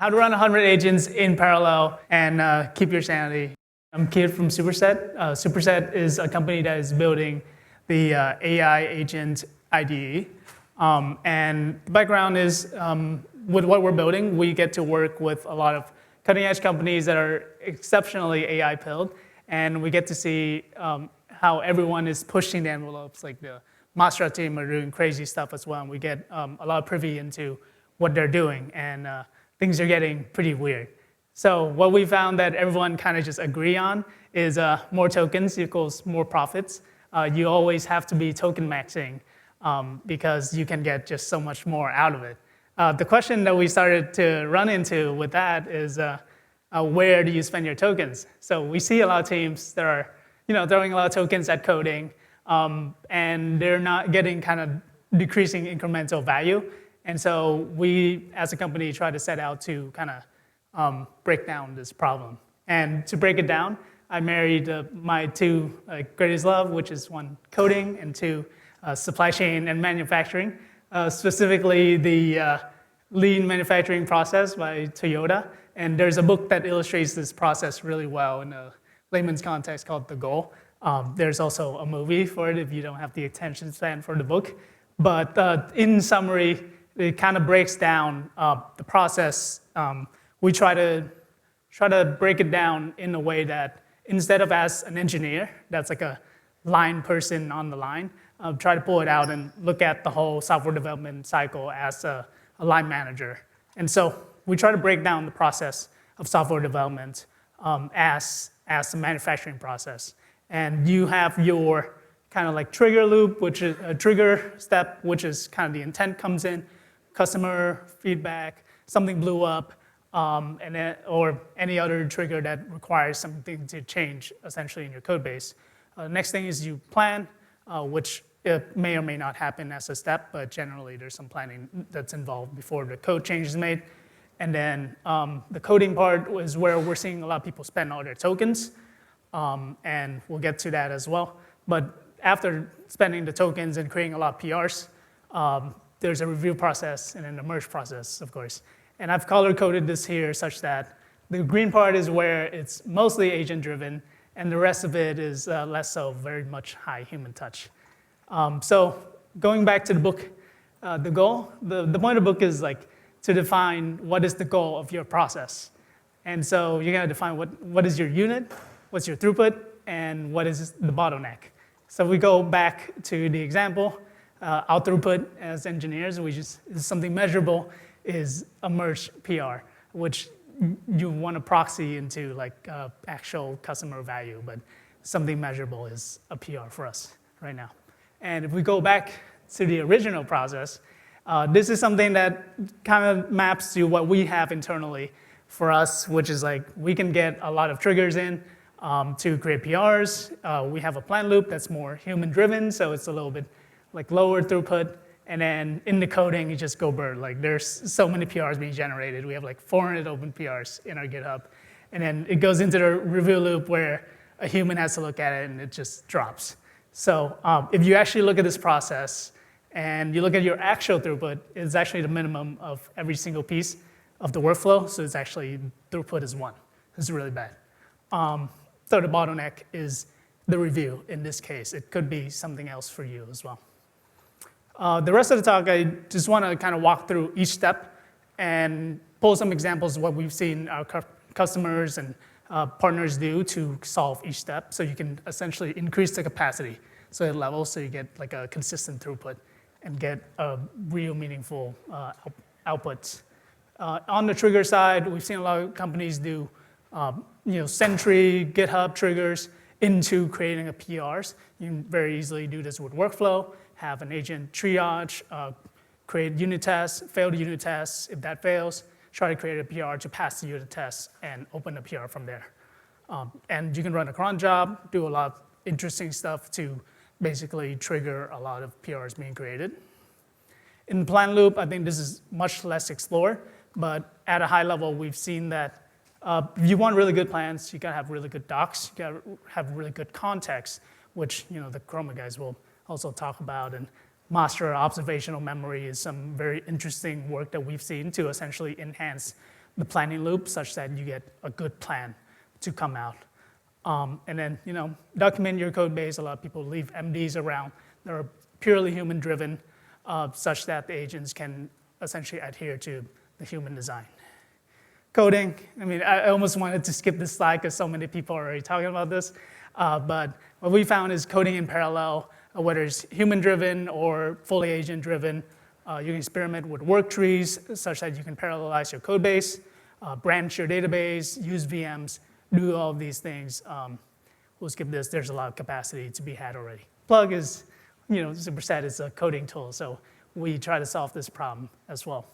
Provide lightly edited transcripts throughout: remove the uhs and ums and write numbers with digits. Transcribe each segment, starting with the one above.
How to run 100 agents in parallel and keep your sanity. I'm Kiet from Superset. Superset is a company that is building the AI agent IDE. And the background is with what we're building, we get to work with a lot of cutting edge companies that are exceptionally AI pilled. And we get to see how everyone is pushing the envelopes. Like the Mastra team are doing crazy stuff as well. And we get a lot of privy into what they're doing. And things are getting pretty weird. So what we found that everyone kind of just agree on is more tokens equals more profits. You always have to be token maxing because you can get just so much more out of it. The question that we started to run into with that is where do you spend your tokens? So we see a lot of teams that are throwing a lot of tokens at coding and they're not getting kind of decreasing incremental value. And so we, as a company, try to set out to kind of break down this problem. And to break it down, I married my two greatest love, which is one, coding, and two, supply chain and manufacturing, specifically the lean manufacturing process by Toyota. And there's a book that illustrates this process really well in a layman's context called The Goal. There's also a movie for it if you don't have the attention span for the book. But in summary, it kind of breaks down the process. We try to break it down in a way that instead of as an engineer, that's like a line person on the line, try to pull it out and look at the whole software development cycle as a line manager. And so we try to break down the process of software development as a manufacturing process. And you have your kind of like trigger loop, which is a trigger step, which is kind of the intent comes in, customer feedback, something blew up, or any other trigger that requires something to change essentially in your code base. Next thing is you plan, which it may or may not happen as a step, but generally there's some planning that's involved before the code change is made. And then the coding part is where we're seeing a lot of people spend all their tokens, and we'll get to that as well. But after spending the tokens and creating a lot of PRs, there's a review process and then a merge process, of course. And I've color-coded this here such that the green part is where it's mostly agent-driven, and the rest of it is less so, very much high human touch. So going back to the book, the goal, the point of the book is like to define what is the goal of your process. And so you're gonna define what is your unit, what's your throughput, and what is the bottleneck. So we go back to the example. Our throughput as engineers, which is something measurable, is a merge PR, which you want to proxy into like actual customer value, but something measurable is a PR for us right now. And if we go back to the original process, this is something that kind of maps to what we have internally for us, which is like we can get a lot of triggers in to create PRs. We have a plan loop that's more human-driven, so it's a little bit like lower throughput, and then in the coding, you just go bird. Like there's so many PRs being generated. We have like 400 open PRs in our GitHub. And then it goes into the review loop where a human has to look at it and it just drops. So if you actually look at this process and you look at your actual throughput, it's actually the minimum of every single piece of the workflow. So it's actually, throughput is 1. It's really bad. So the bottleneck is the review in this case. It could be something else for you as well. The rest of the talk, I just want to kind of walk through each step and pull some examples of what we've seen our customers and partners do to solve each step. So you can essentially increase the capacity so it levels so you get like a consistent throughput and get a real meaningful outputs. On the trigger side, we've seen a lot of companies do Sentry, GitHub triggers into creating a PRs. You can very easily do this with workflow, have an agent triage, create unit tests, failed unit tests. If that fails, try to create a PR to pass the unit test and open a PR from there. And you can run a cron job, do a lot of interesting stuff to basically trigger a lot of PRs being created. In the plan loop, I think this is much less explored, but at a high level, we've seen that if you want really good plans, you gotta have really good docs, you gotta have really good context, which the Chroma guys will also talk about. And Mastra observational memory is some very interesting work that we've seen to essentially enhance the planning loop such that you get a good plan to come out. And then, document your code base. A lot of people leave MDs around that are purely human-driven, such that the agents can essentially adhere to the human design. Coding, I almost wanted to skip this slide because so many people are already talking about this. But what we found is coding in parallel, whether it's human-driven or fully agent-driven. You can experiment with worktrees such that you can parallelize your code base, branch your database, use VMs, do all of these things. We'll skip this. There's a lot of capacity to be had already. Plug is, Superset is a coding tool, so we try to solve this problem as well.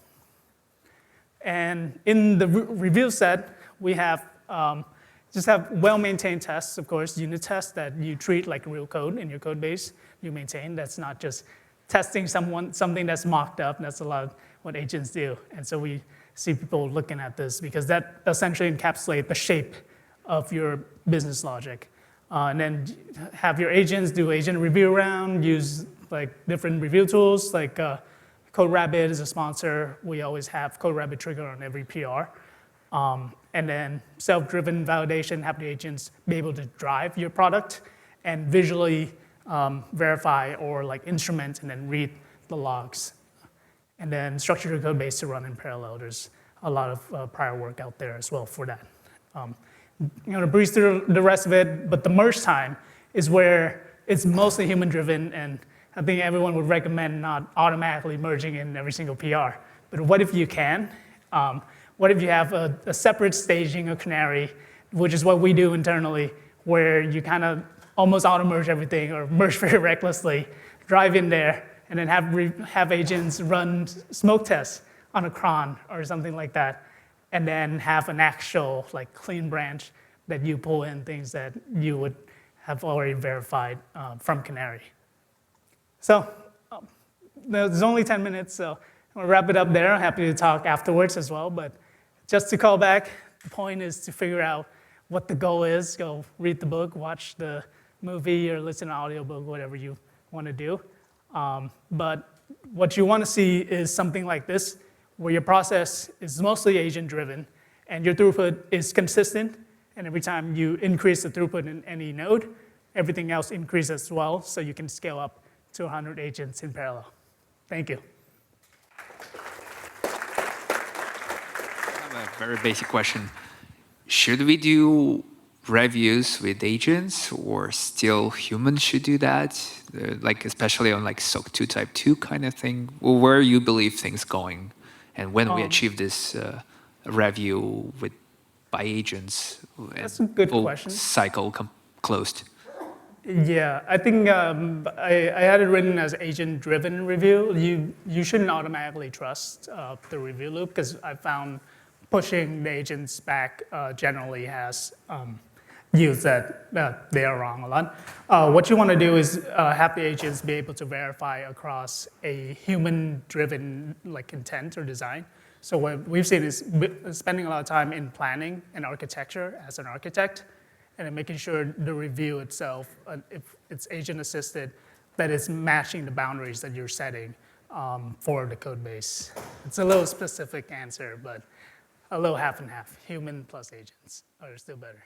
And in the review set, we have just have well-maintained tests, of course, unit tests that you treat like real code in your code base you maintain. That's not just testing something that's mocked up. That's a lot of what agents do. And so we see people looking at this because that essentially encapsulates the shape of your business logic. And then have your agents do agent review around, use like different review tools, like CodeRabbit is a sponsor. We always have CodeRabbit trigger on every PR. And then self-driven validation, have the agents be able to drive your product and visually verify or like instrument and then read the logs. And then structure your code base to run in parallel. There's a lot of prior work out there as well for that. I'm going to breeze through the rest of it, but the merge time is where it's mostly human-driven, and I think everyone would recommend not automatically merging in every single PR. But what if you can? What if you have a separate staging of canary, which is what we do internally, where you kind of almost auto-merge everything or merge very recklessly, drive in there, and then have agents run smoke tests on a cron or something like that, and then have an actual like clean branch that you pull in things that you would have already verified from canary. So there's only 10 minutes, so I'm gonna wrap it up there. I'm happy to talk afterwards as well, but just to call back, the point is to figure out what the goal is. Go read the book, watch the movie, or listen to an audiobook, whatever you want to do. But what you want to see is something like this, where your process is mostly agent-driven, and your throughput is consistent, and every time you increase the throughput in any node, everything else increases as well, so you can scale up to 100 agents in parallel. Thank you. I have a very basic question. Should we do reviews with agents, or still humans should do that? Like especially on like SOC 2 type 2 kind of thing? Well, where you believe things going, and when we achieve this review by agents, that's a good question. Cycle closed. Yeah, I think I had it written as agent-driven review. You shouldn't automatically trust the review loop, because I found pushing the agents back generally has views that they are wrong a lot. What you want to do is have the agents be able to verify across a human-driven like intent or design. So what we've seen is spending a lot of time in planning and architecture as an architect, and then making sure the review itself, if it's agent-assisted, that it's matching the boundaries that you're setting for the code base. It's a little specific answer, but a little half and half. Human plus agents are still better.